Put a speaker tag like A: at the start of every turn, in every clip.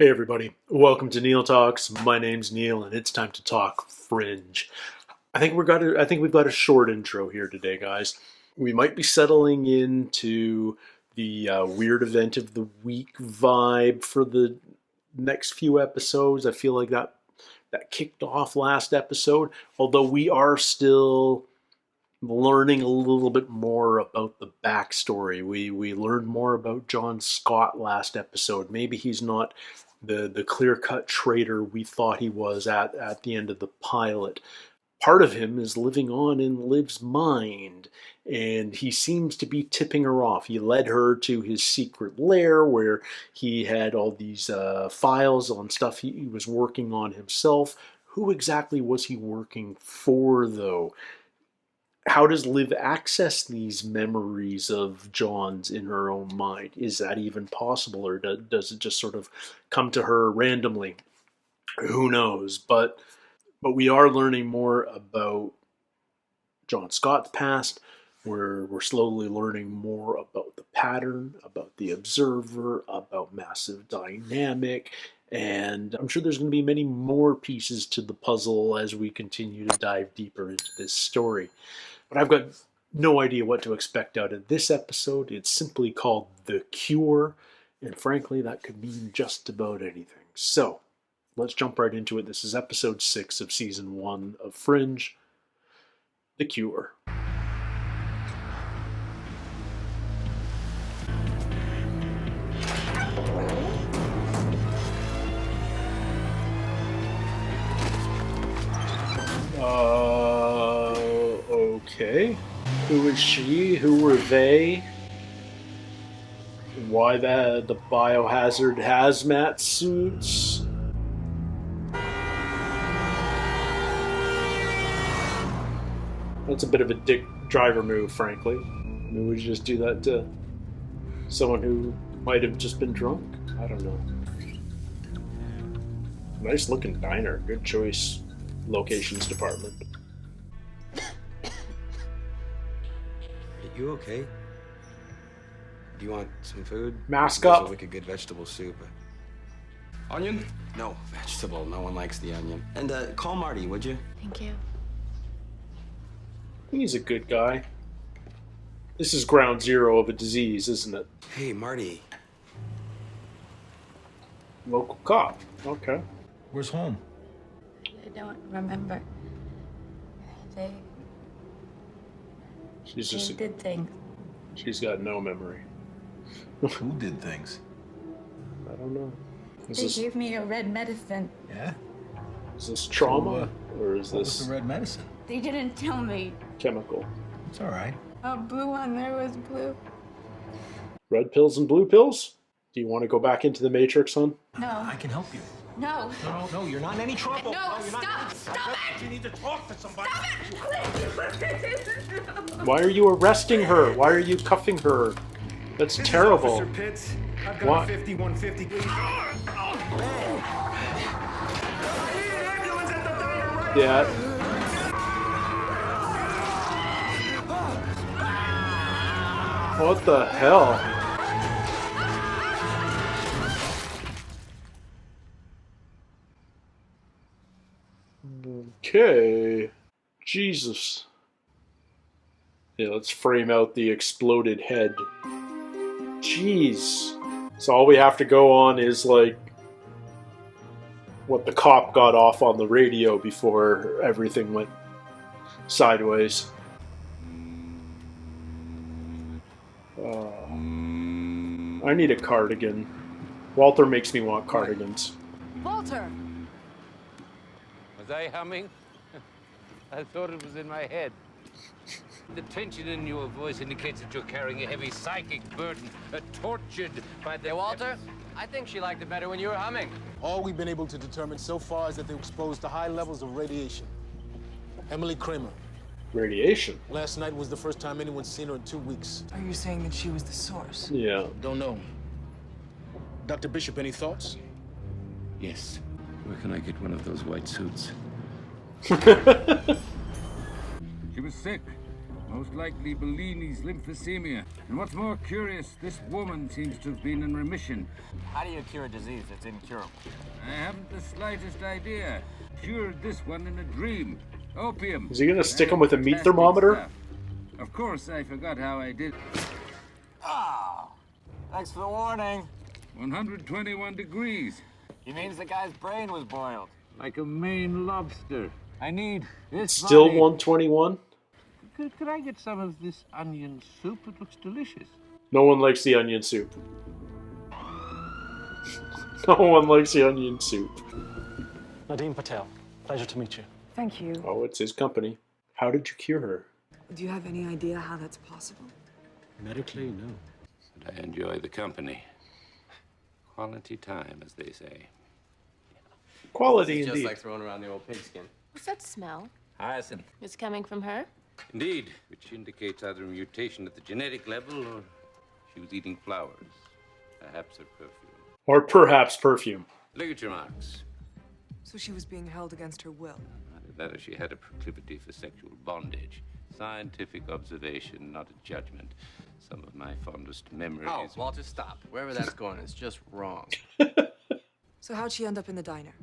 A: Hey everybody, welcome to Neil Talks. My name's Neil, and it's time to talk Fringe. I think we've got a short intro here today, guys. We might be settling into the weird event of the week vibe for the next few episodes. I feel like that kicked off last episode, although we are still learning a little bit more about the backstory. We learned more about John Scott last episode. Maybe he's not the clear-cut traitor we thought he was at the end of the pilot. Part of him is living on in Liv's mind, and he seems to be tipping her off. He led her to his secret lair where he had all these files on stuff he was working on himself. Who exactly was he working for, though? How does Liv access these memories of John's in her own mind? Is that even possible, or does it just sort of come to her randomly? Who knows? But we are learning more about John Scott's past. We're slowly learning more about the pattern, about the observer, about Massive Dynamic, and I'm sure there's going to be many more pieces to the puzzle as we continue to dive deeper into this story. But I've got no idea what to expect out of this episode. It's simply called The Cure, and frankly, that could mean just about anything. So, let's jump right into it. This is episode 6 of season 1 of Fringe, The Cure. Okay. Who is she? Who were they? Why the biohazard hazmat suits? That's a bit of a dick driver move, frankly. I mean, would you just do that to someone who might have just been drunk? I don't know. Nice looking diner. Good choice. Locations department.
B: You okay? Do you want some food?
A: Mask
B: There's
A: up.
B: a wicked good vegetable soup. Onion? No, vegetable. No one likes the onion. And call Marty, would you?
C: Thank you.
A: He's a good guy. This is ground zero of a disease, isn't it?
B: Hey, Marty.
A: Local cop. Okay.
D: Where's home?
C: I don't remember. They did things.
A: She's got no memory.
D: Who did things?
A: I don't know.
C: They gave me a red medicine.
D: Yeah?
A: Is this trauma, or is
D: What was
A: this
D: the red medicine?
C: They didn't tell me.
A: chemical?
D: It's all right.
C: Blue on there was blue.
A: Red pills and blue pills? Do you want to go back into the Matrix, hon?
C: No.
D: I can help you.
C: No.
D: No, you're not in any trouble.
C: No,
D: you're not.
C: stop! Stop it!
D: You need to talk to somebody.
C: Stop it!
A: Why are you arresting her? Why are you cuffing her? That's terrible.
E: Officer Pitts. I've got
A: What?
E: a 5150.
A: Yeah. What the hell? Okay. Jesus. Yeah, let's frame out the exploded head. Jeez. So all we have to go on is, like, what the cop got off on the radio before everything went sideways. I need a cardigan. Walter makes me want cardigans.
C: Walter!
F: Was I humming? I thought it was in my head. The tension in your voice indicates that you're carrying a heavy psychic burden, tortured by the...
G: Hey, Walter, I think she liked it better when you were humming.
H: All we've been able to determine so far is that they were exposed to high levels of radiation. Emily Kramer.
A: Radiation?
H: Last night was the first time anyone's seen her in 2 weeks.
I: Are you saying that she was the source?
A: Yeah.
H: Don't know. Dr. Bishop, any thoughts?
F: Yes. Where can I get one of those white suits?
J: She was sick.
F: Most likely Bellini's lymphosemia. And what's more curious, this woman seems to have been in remission.
G: How do you cure a disease that's incurable?
F: I haven't the slightest idea. Cured this one in a dream. Opium.
A: Is he gonna stick him with a meat
F: Fantastic
A: thermometer?
F: stuff. Of course, I forgot how I did.
G: Ah! Thanks for the warning.
F: 121 degrees.
G: He means the guy's brain was boiled.
F: Like a Maine lobster. I need this
A: Still
F: body.
A: 121?
F: Could I get some of this onion soup? It looks delicious.
A: No one likes the onion soup. No one likes the onion soup.
E: Nadeem Patel, pleasure to meet you.
C: Thank you.
A: Oh, it's his company. How did you cure her?
I: Do you have any idea how that's possible?
E: Medically, no.
F: But I enjoy the company. Quality time, as they say.
A: Quality
G: It's
A: indeed.
G: just like throwing around the old pigskin.
J: What's that smell?
G: Hyacinth.
J: It's coming from her?
F: Indeed, which indicates either a mutation at the genetic level or she was eating flowers. Perhaps her perfume.
A: Or perhaps perfume.
F: Ligature marks.
I: So she was being held against her will.
F: Either that or she had a proclivity for sexual bondage. Scientific observation, not a judgment. Some of my fondest memories.
G: Oh, Walter, stop. Wherever that's going, it's just wrong.
I: So how'd she end up in the diner?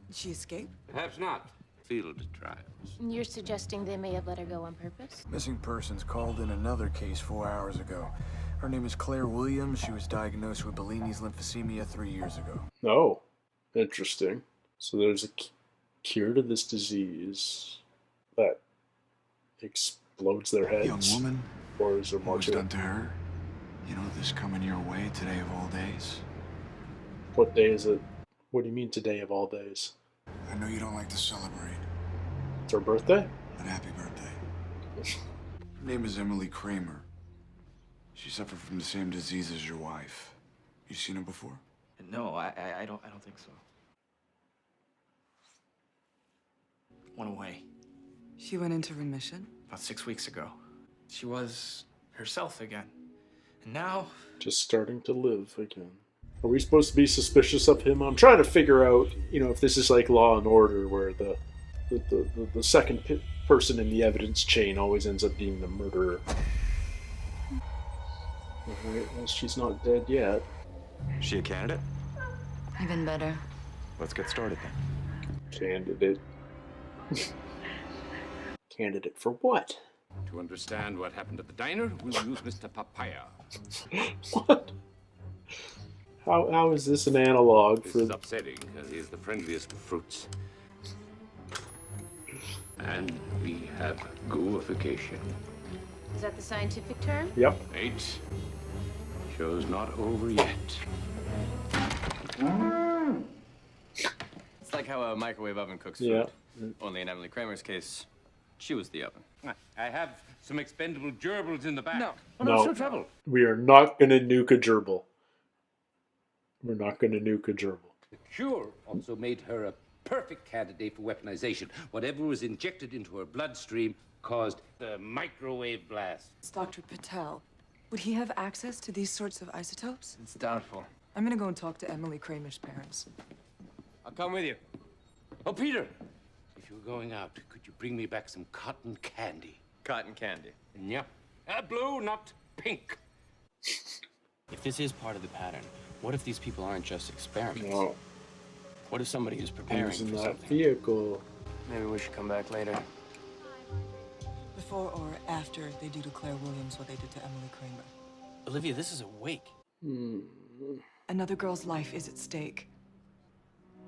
I: Did she escape?
F: Perhaps not. Field trials.
J: You're suggesting they may have let her go on purpose?
K: Missing persons called in another case 4 hours ago. Her name is Claire Williams. She was diagnosed with Bellini's lymphosemia 3 years ago.
A: Oh, interesting. So there's a cure to this disease that explodes their heads.
K: Young woman,
A: Or is there more
K: what was
A: to
K: done
A: it?
K: to her? You know, this coming your way today of all days.
A: What day is it? What do you mean today of all days?
K: I know you don't like to celebrate,
A: It's her birthday?
K: but happy birthday. Her name is Emily Kramer. She suffered from the same disease as your wife. You seen her before?
E: No, I don't think so. Went away
I: She went into remission?
E: about 6 weeks ago. She was herself again. And now,
A: Just starting to live again. Are we supposed to be suspicious of him? I'm trying to figure out, if this is like Law and Order, where the second person in the evidence chain always ends up being the murderer. Alright, well, she's not dead yet.
K: Is she a candidate?
C: Even better.
K: Let's get started then.
A: Candidate. Candidate for what?
F: To understand what happened at the diner, we'll use Mr. Papaya.
A: What? How is this an analog
F: This
A: for...
F: is upsetting, because he is the friendliest of fruits. And we have gooification.
J: Is that the scientific term?
A: Yep.
F: Wait. Show's not over yet.
G: It's like how a microwave oven cooks food.
A: Yeah.
G: Only in Emily Kramer's case, she was the oven.
F: I have some expendable gerbils in the back.
G: No.
A: No.
F: No trouble.
A: We are not going to nuke a gerbil. We're not going to nuke a gerbil.
F: The cure also made her a perfect candidate for weaponization. Whatever was injected into her bloodstream caused the microwave blast.
I: It's Dr. Patel. Would he have access to these sorts of isotopes?
G: It's doubtful.
I: I'm gonna go and talk to Emily Kramer's parents.
G: I'll come with you.
F: Oh, Peter! If you're going out, could you bring me back some cotton candy?
G: Cotton candy.
F: Yeah. Blue, not pink.
E: if this is part of the pattern, what if these people aren't just experiments?
A: No.
E: What if somebody is preparing
A: Who's in
E: for
A: that
E: something?
A: vehicle?
G: Maybe we should come back later.
I: Before or after they do to Claire Williams what they did to Emily Kramer.
E: Olivia, this is a wake.
I: Another girl's life is at stake.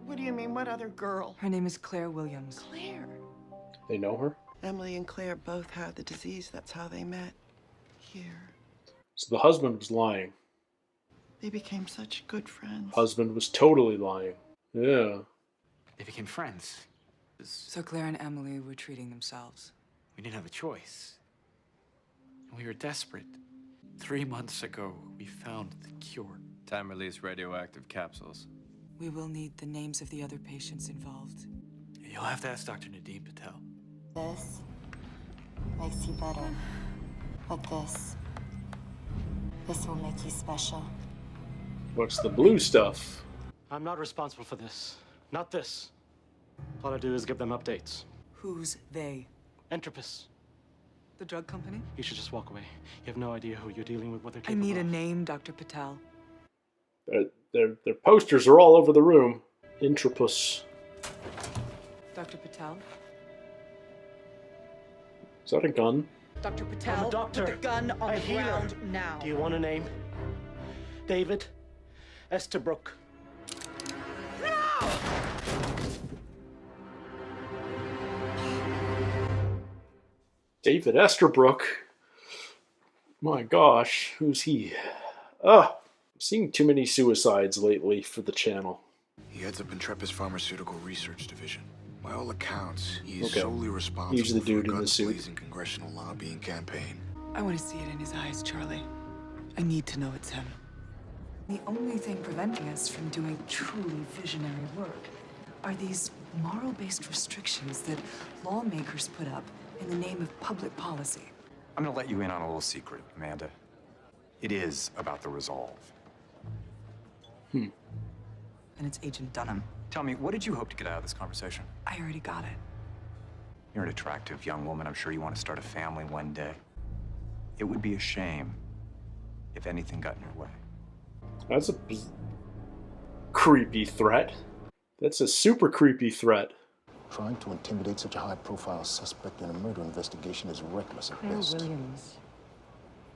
L: What do you mean, what other girl?
I: Her name is Claire Williams.
L: Claire.
A: They know her?
L: Emily and Claire both had the disease. That's how they met. Here.
A: So the husband was lying.
L: They became such good friends.
A: Husband was totally lying. Yeah.
E: They became friends.
I: So Claire and Emily were treating themselves.
E: We didn't have a choice. We were desperate. 3 months ago, we found the cure.
G: Time-release radioactive capsules.
I: We will need the names of the other patients involved.
E: You'll have to ask Dr. Nadeem Patel.
C: This makes you better. But this will make you special.
A: What's the blue stuff?
E: I'm not responsible for this. Not this. All I do is give them updates.
I: Who's they?
E: Entropis.
I: The drug company?
M: You should just walk away. You have no idea who you're dealing with, what they're
I: I
M: capable
I: need a
M: of.
I: name, Dr. Patel.
A: Their posters are all over the room. Intrapus.
I: Dr. Patel?
A: Is that a gun?
N: Dr.
M: I'm
N: Patel,
M: a doctor.
N: put the gun on
M: A
N: the
M: healer.
N: ground now.
M: Do you want a name? David Esterbrook.
A: David Esterbrook. My gosh, who's he? I'm seeing too many suicides lately for the channel.
K: He heads up Intrepid's Pharmaceutical Research Division. By all accounts, he is
A: Okay.
K: solely responsible
A: He's the dude
K: for
A: in
K: a
A: the suit.
K: guns-blazing congressional lobbying campaign.
I: I want to see it in his eyes, Charlie. I need to know it's him. The only thing preventing us from doing truly visionary work are these moral-based restrictions that lawmakers put up in the name of public policy.
O: I'm gonna let you in on a little secret, Amanda. It is about the resolve.
I: And it's Agent Dunham.
O: Tell me, what did you hope to get out of this conversation?
I: I already got it.
O: You're an attractive young woman. I'm sure you want to start a family one day. It would be a shame if anything got in your way.
A: That's a creepy threat. That's a super creepy threat.
H: Trying to intimidate such a high-profile suspect in a murder investigation is reckless at
N: Claire
H: best.
N: Williams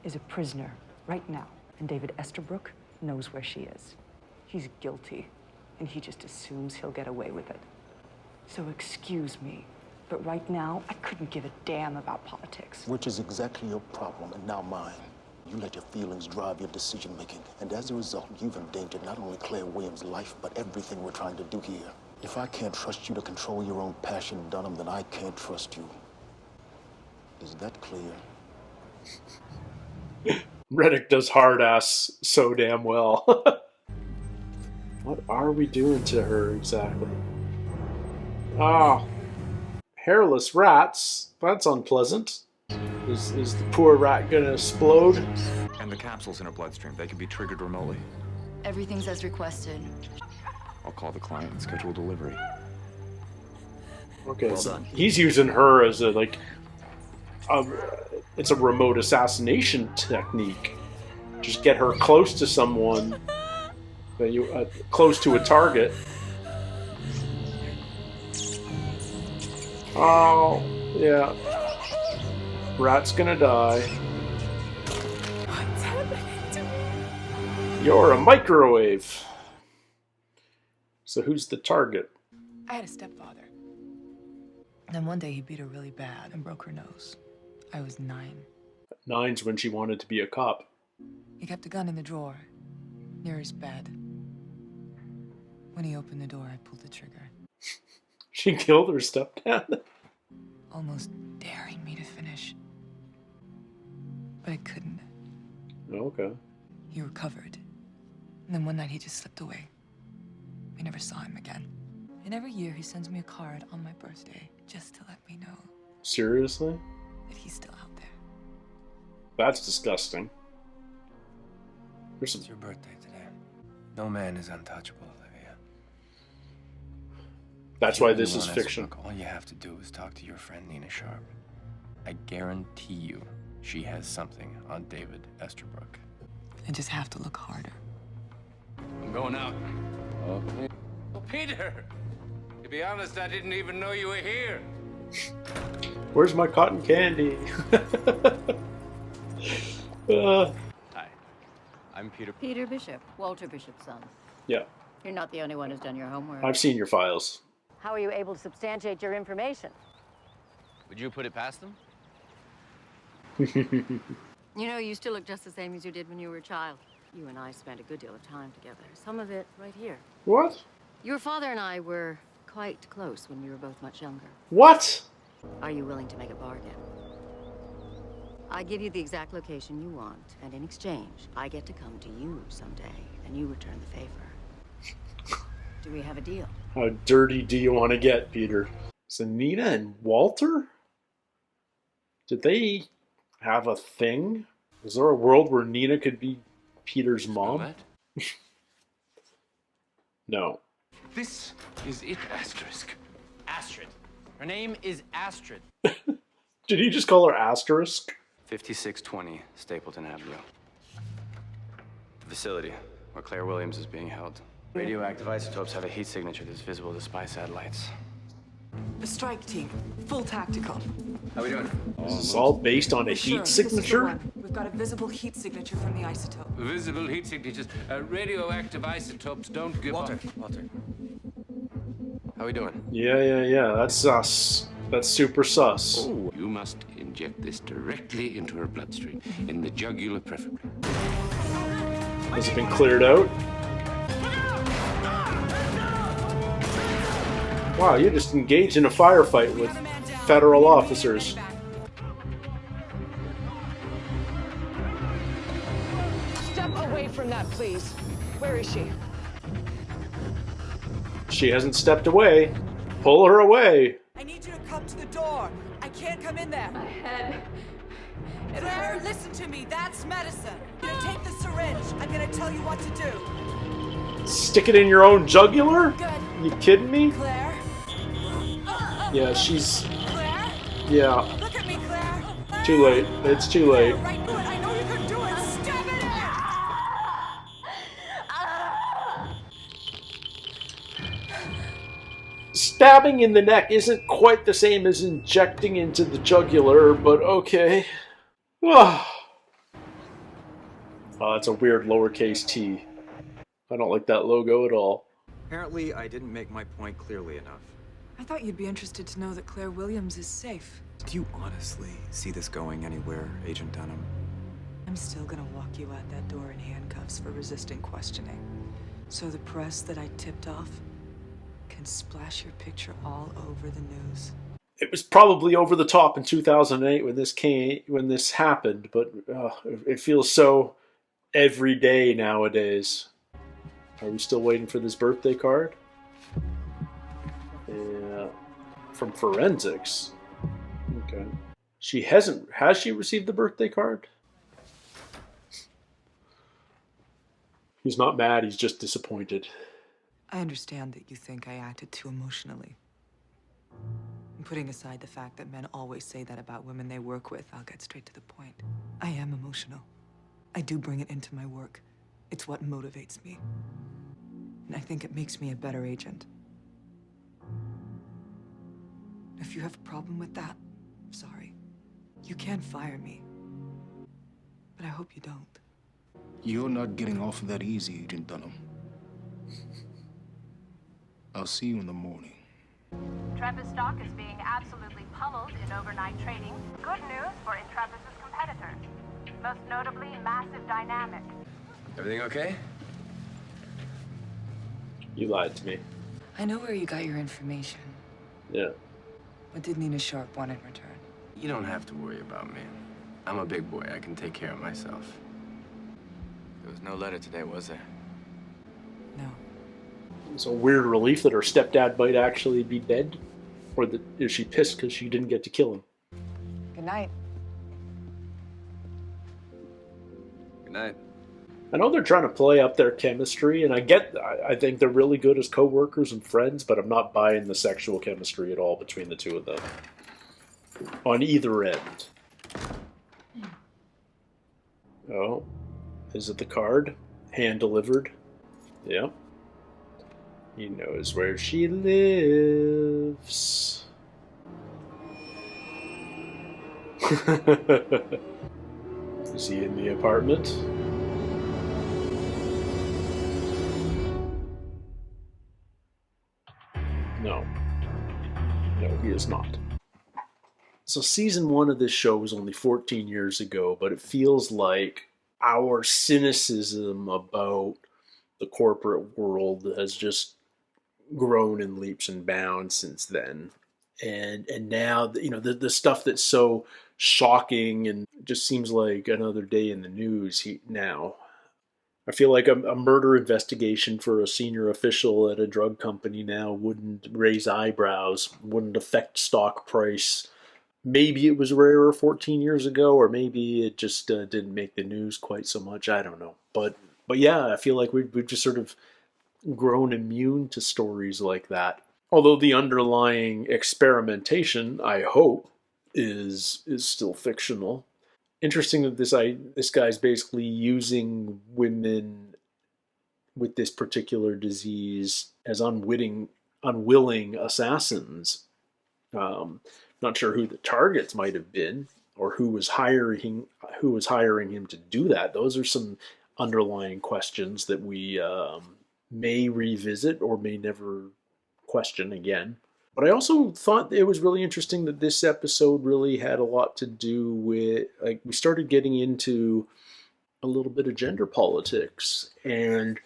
N: is a prisoner right now, and David Esterbrook knows where she is. He's guilty, and he just assumes he'll get away with it. So excuse me, but right now, I couldn't give a damn about politics.
H: Which is exactly your problem, and now mine. You let your feelings drive your decision-making, and as a result, you've endangered not only Claire Williams' life, but everything we're trying to do here. If I can't trust you to control your own passion, Dunham, then I can't trust you. Is that clear?
A: Reddick does hard ass so damn well. What are we doing to her exactly? Ah, hairless rats. That's unpleasant. Is the poor rat gonna explode?
O: And the capsules in her bloodstream, they can be triggered remotely.
C: Everything's as requested.
O: I'll call the client and schedule delivery.
A: Okay,
O: Well
A: so
O: done.
A: he's using her as a it's a remote assassination technique. Just get her close to someone, close to a target. Oh, yeah. Rat's gonna die.
I: What's happening to me?
A: You're a microwave. So who's the target?
I: I had a stepfather. Then one day he beat her really bad and broke her nose. I was 9.
A: 9's when she wanted to be a cop.
I: He kept a gun in the drawer, near his bed. When he opened the door, I pulled the trigger,
A: She killed her stepdad.
I: almost daring me to finish. But I couldn't.
A: Okay.
I: He recovered. And then one night he just slipped away. We never saw him again. And every year he sends me a card on my birthday just to let me know
A: Seriously?
I: that he's still out there.
A: That's disgusting. There's some...
P: It's your birthday today. No man is untouchable, Olivia.
A: That's
P: If you
A: why
P: really
A: this is
P: want
A: fiction.
P: Esterbrook, all you have to do is talk to your friend Nina Sharp. I guarantee you she has something on David Esterbrook.
I: I just have to look harder.
F: I'm going out. Oh, Peter! To be honest, I didn't even know you were here.
A: Where's my cotton candy?
Q: Hi, I'm Peter.
R: Peter Bishop, Walter Bishop's son.
A: Yeah,
R: You're not the only one who's done your homework.
A: I've seen your files.
R: How are you able to substantiate your information?
Q: Would you put it past them?
R: You know, you still look just the same as you did when you were a child. You and I spent a good deal of time together. Some of it right here.
A: What?
R: Your father and I were quite close when we were both much younger.
A: What?
R: Are you willing to make a bargain? I give you the exact location you want, and in exchange, I get to come to you someday, and you return the favor. Do we have a deal?
A: How dirty do you want to get, Peter? So Nina and Walter? Did they have a thing? Is there a world where Nina could be Peter's mom? No.
E: This is it, Asterisk. Astrid. Her name is Astrid.
A: Did he just call her asterisk?
O: 5620 Stapleton Avenue. The facility where Claire Williams is being held. Radioactive isotopes have a heat signature that's visible to spy satellites.
I: The strike team, full tactical.
O: How we doing?
A: This is all based on a
I: Sure,
A: heat
I: this is the
A: signature?
I: one. We've got a visible heat signature from the isotope.
F: Visible heat signatures. Radioactive isotopes don't give
O: Walter,
F: off.
O: Walter. How we doing?
A: Yeah. That's sus. That's super sus.
F: Oh, you must inject this directly into her bloodstream, in the jugular preferably.
A: Has it been cleared out? Wow, you just engaged in a firefight with federal officers.
I: Step away from that, please. Where is she?
A: She hasn't stepped away. Pull her away.
I: I need you to come to the door. I can't come in there. My head. Claire, listen to me. That's medicine. I'm gonna take the syringe. I'm gonna tell you what to do.
A: Stick it in your own jugular?
I: Good.
A: You kidding me?
I: Claire.
A: Yeah, she's...
I: Claire.
A: Yeah.
I: Look at me, Claire.
A: Too late. It's too late.
I: Right, good. I know you can do it. Stab it in.
A: Stabbing in the neck isn't quite the same as injecting into the jugular, but okay. Oh, it's a weird lowercase t. I don't like that logo at all.
O: Apparently, I didn't make my point clearly enough.
I: I thought you'd be interested to know that Claire Williams is safe.
O: Do you honestly see this going anywhere, Agent Dunham?
I: I'm still gonna walk you out that door in handcuffs for resisting questioning. So the press that I tipped off can splash your picture all over the news.
A: It was probably over the top in 2008 when this happened, but it feels so everyday nowadays. Are we still waiting for this birthday card? Yeah, from forensics. Okay. She hasn't. Has she received the birthday card? He's not mad. He's just disappointed.
I: I understand that you think I acted too emotionally. And putting aside the fact that men always say that about women they work with, I'll get straight to the point. I am emotional. I do bring it into my work. It's what motivates me. And I think it makes me a better agent. If you have a problem with that, I'm sorry. You can fire me. But I hope you don't.
H: You're not getting off that easy, Agent Dunham. I'll see you in the morning.
S: Intrepid stock is being absolutely pummeled in overnight trading. Good news for Intrepid's competitors. Most notably, Massive Dynamics.
O: Everything okay?
A: You lied to me.
I: I know where you got your information.
A: Yeah.
I: What did Nina Sharp want in return?
P: You don't have to worry about me. I'm a big boy. I can take care of myself.
O: There was no letter today, was there?
I: No.
A: It's a weird relief that her stepdad might actually be dead. Or that is she pissed because she didn't get to kill him?
I: Good night.
O: Good night.
A: I know they're trying to play up their chemistry, and I think they're really good as co-workers and friends, but I'm not buying the sexual chemistry at all between the two of them. On either end. Oh. Is it the card? Hand-delivered? Yep. He knows where she lives. Is he in the apartment? No. No, he is not. So season 1 of this show was only 14 years ago, but it feels like our cynicism about the corporate world has just grown in leaps and bounds since then. And now, you know, the stuff that's so shocking and just seems like another day in the news now. I feel like a murder investigation for a senior official at a drug company now wouldn't raise eyebrows, wouldn't affect stock price. Maybe it was rarer 14 years ago, or maybe it just didn't make the news quite so much. I don't know. But yeah, I feel like we've just sort of grown immune to stories like that. Although the underlying experimentation, I hope, is still fictional. Interesting that this guy's basically using women with this particular disease as unwilling assassins. Not sure who the targets might have been, or who was hiring him to do that. Those are some underlying questions that we may revisit or may never question again. But I also thought it was really interesting that this episode really had a lot to do with, like, we started getting into a little bit of gender politics, and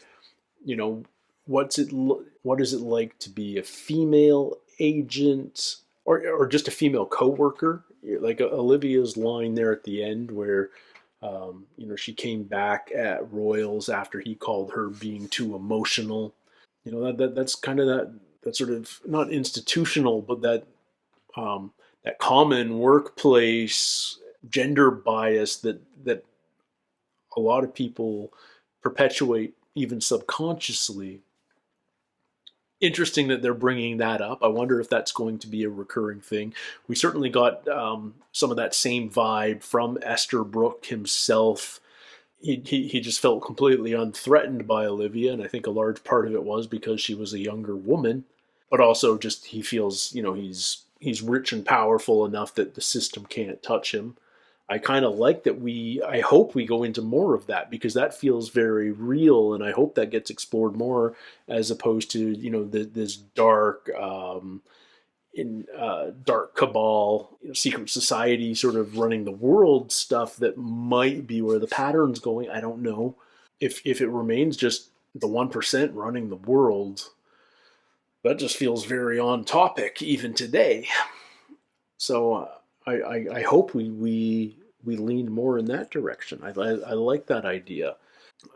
A: what is it like to be a female agent, or just a female coworker? Like Olivia's line there at the end, where she came back at Royals after he called her being too emotional. That's kind of that sort of, not institutional, but that common workplace gender bias that a lot of people perpetuate even subconsciously. Interesting that they're bringing that up. I wonder if that's going to be a recurring thing. We certainly got some of that same vibe from Esterbrook himself. He just felt completely unthreatened by Olivia, and I think a large part of it was because she was a younger woman, but also just he feels he's rich and powerful enough that the system can't touch him. I kind of like that I hope we go into more of that, because that feels very real, and I hope that gets explored more, as opposed to, this dark, dark cabal, secret society sort of running the world stuff that might be where the pattern's going. I don't know. If it remains just the 1% running the world, that just feels very on topic even today. So I hope we lean more in that direction. I like that idea.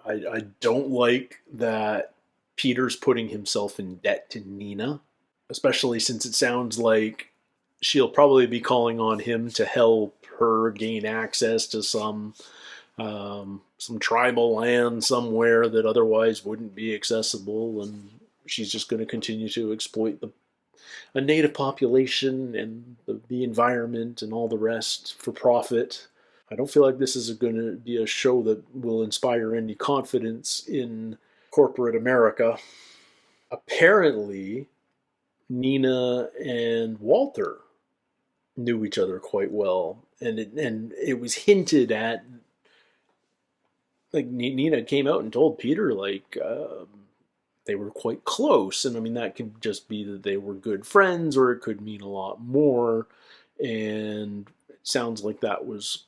A: I don't like that Peter's putting himself in debt to Nina, especially since it sounds like she'll probably be calling on him to help her gain access to some tribal land somewhere that otherwise wouldn't be accessible, and she's just going to continue to exploit a native population and the environment and all the rest for profit. I don't feel like this is going to be a show that will inspire any confidence in corporate America. Apparently, Nina and Walter knew each other quite well, and it was hinted at. Like, Nina came out and told Peter, like, they were quite close, and I mean, that could just be that they were good friends, or it could mean a lot more. And it sounds like that was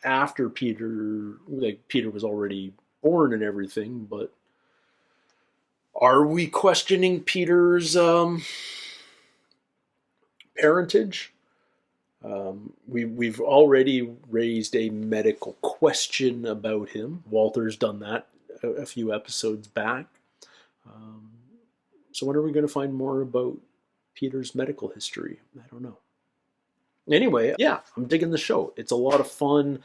A: after Peter was already born and everything. But are we questioning Peter's parentage? We've already raised a medical question about him. Walter's done that a few episodes back. So when are we going to find more about Peter's medical history? I don't know. Anyway, yeah, I'm digging the show. It's a lot of fun.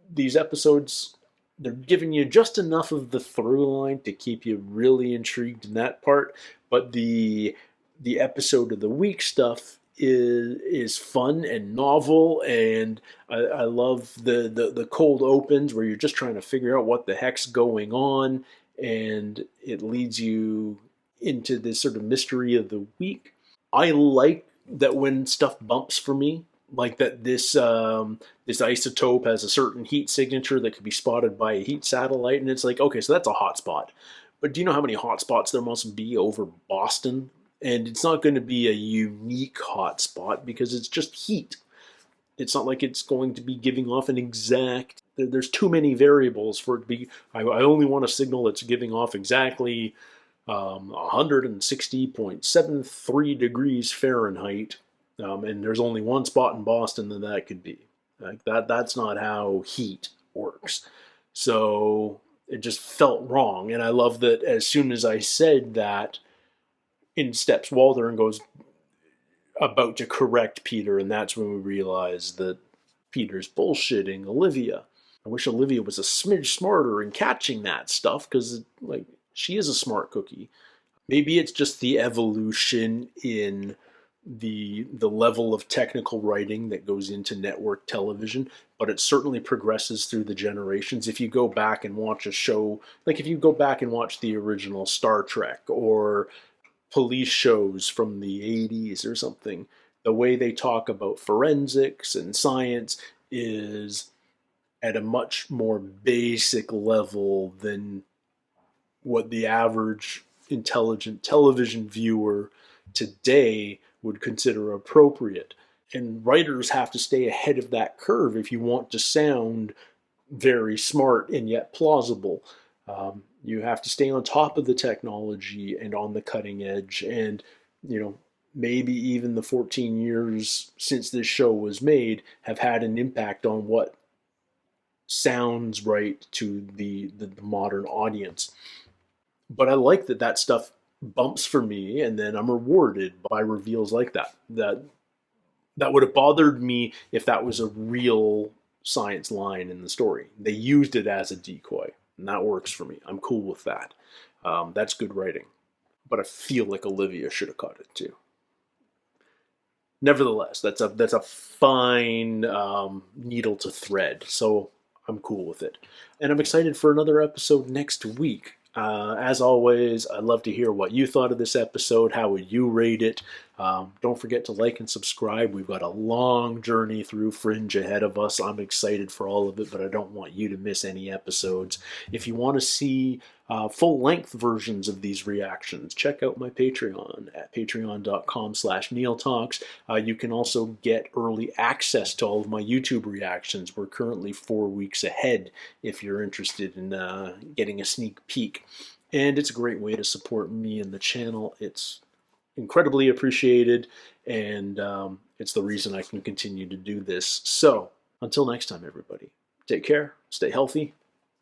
A: These episodes, they're giving you just enough of the through line to keep you really intrigued in that part. But the episode of the week stuff is fun and novel, and I love the cold opens where you're just trying to figure out what the heck's going on, and it leads you into this sort of mystery of the week. I like that when stuff bumps for me, like that this isotope has a certain heat signature that could be spotted by a heat satellite, and it's like, okay, so that's a hot spot. But do you know how many hot spots there must be over Boston? And it's not going to be a unique hot spot because it's just heat. It's not like it's going to be giving off an exact... There's too many variables for it to be... I only want a signal that's giving off exactly 160.73 degrees Fahrenheit, and there's only one spot in Boston that could be. Like that's not how heat works. So it just felt wrong, and I love that as soon as I said that, in steps Walter and goes about to correct Peter, and that's when we realize that Peter's bullshitting Olivia. I wish Olivia was a smidge smarter in catching that stuff, because she is a smart cookie. Maybe it's just the evolution in the level of technical writing that goes into network television, but it certainly progresses through the generations. If you go back and watch a show, like if you go back and watch the original Star Trek or police shows from the 80s or something, the way they talk about forensics and science is at a much more basic level than what the average intelligent television viewer today would consider appropriate. And writers have to stay ahead of that curve if you want to sound very smart and yet plausible. You have to stay on top of the technology and on the cutting edge. And, maybe even the 14 years since this show was made have had an impact on what sounds right to the modern audience. But I like that stuff bumps for me, and then I'm rewarded by reveals like that. That would have bothered me if that was a real science line in the story. They used it as a decoy, and that works for me. I'm cool with that. That's good writing. But I feel like Olivia should have caught it too. Nevertheless, that's a fine needle to thread, so I'm cool with it. And I'm excited for another episode next week. As always, I'd love to hear what you thought of this episode. How would you rate it? Don't forget to like and subscribe. We've got a long journey through Fringe ahead of us. I'm excited for all of it, but I don't want you to miss any episodes. If you want to see full-length versions of these reactions, check out my Patreon at patreon.com/NeilTalks. You can also get early access to all of my YouTube reactions. We're currently 4 weeks ahead if you're interested in getting a sneak peek. And it's a great way to support me and the channel. It's incredibly appreciated, and it's the reason I can continue to do this. So, until next time, everybody, take care, stay healthy.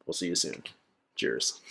A: We'll see you soon. Cheers.